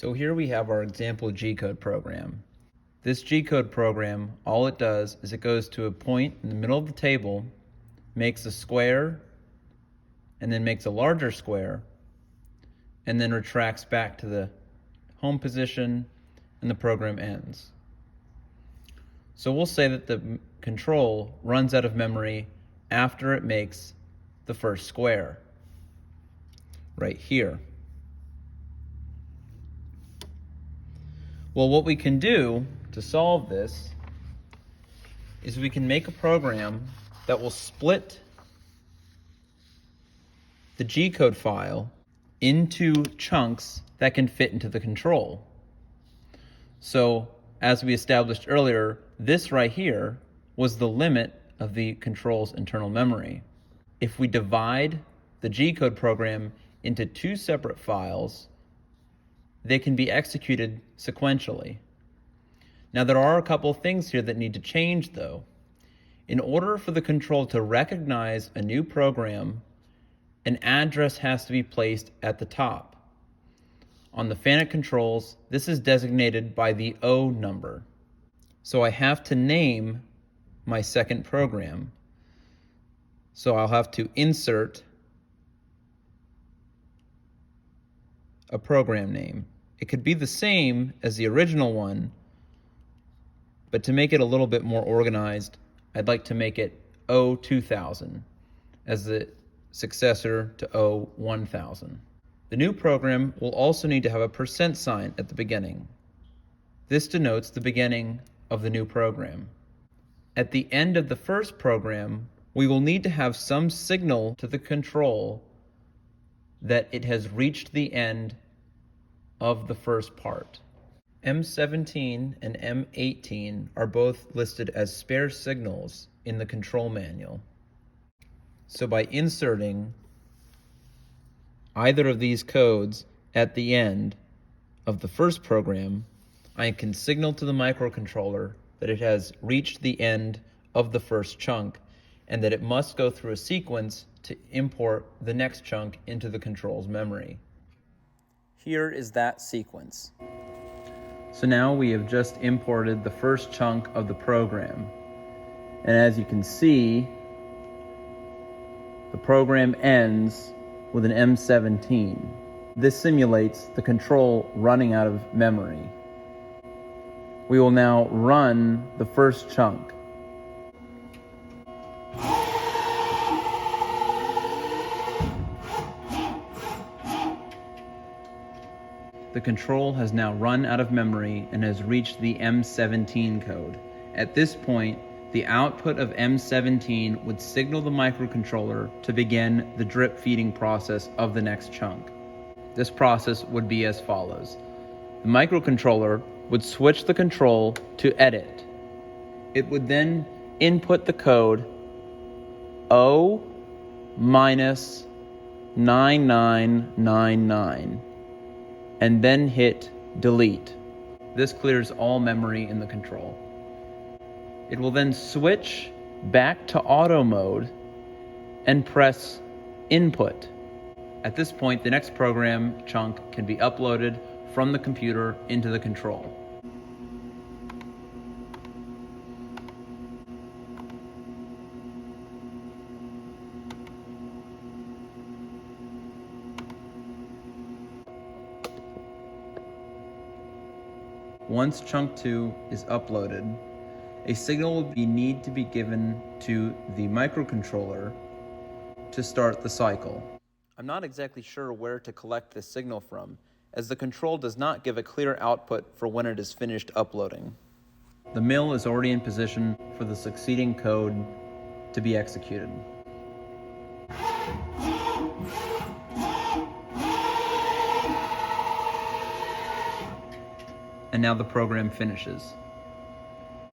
So here we have our example G-code program. This G-code program, all it does is it goes to a point in the middle of the table, makes a square, and then makes a larger square, and then retracts back to the home position, and the program ends. So we'll say that the control runs out of memory after it makes the first square, right here. Well, what we can do to solve this is we can make a program that will split the G-code file into chunks that can fit into the control. So, as we established earlier, this right here was the limit of the control's internal memory. If we divide the G-code program into two separate files, they can be executed sequentially. Now, there are a couple things here that need to change, though. In order for the control to recognize a new program, an address has to be placed at the top. On the Fanuc controls, this is designated by the O number. So I have to name my second program. So I'll have to insert a program name. It could be the same as the original one, but to make it a little bit more organized, I'd like to make it O2000 as the successor to O1000. The new program will also need to have a % sign at the beginning. This denotes the beginning of the new program. At the end of the first program, we will need to have some signal to the control that it has reached the end of the first part. M17 and M18 are both listed as spare signals in the control manual. So by inserting either of these codes at the end of the first program, I can signal to the microcontroller that it has reached the end of the first chunk and that it must go through a sequence to import the next chunk into the control's memory. Here is that sequence. So now we have just imported the first chunk of the program. And as you can see, the program ends with an M17. This simulates the control running out of memory. We will now run the first chunk. The control has now run out of memory and has reached the M17 code. At this point, the output of M17 would signal the microcontroller to begin the drip feeding process of the next chunk. This process would be as follows. The microcontroller would switch the control to edit. It would then input the code O-9999 and then hit delete. This clears all memory in the control. It will then switch back to auto mode and press input. At this point, the next program chunk can be uploaded from the computer into the control. Once chunk 2 is uploaded, a signal will need to be given to the microcontroller to start the cycle. I'm not exactly sure where to collect this signal from, as the control does not give a clear output for when it is finished uploading. The mill is already in position for the succeeding code to be executed. And now the program finishes.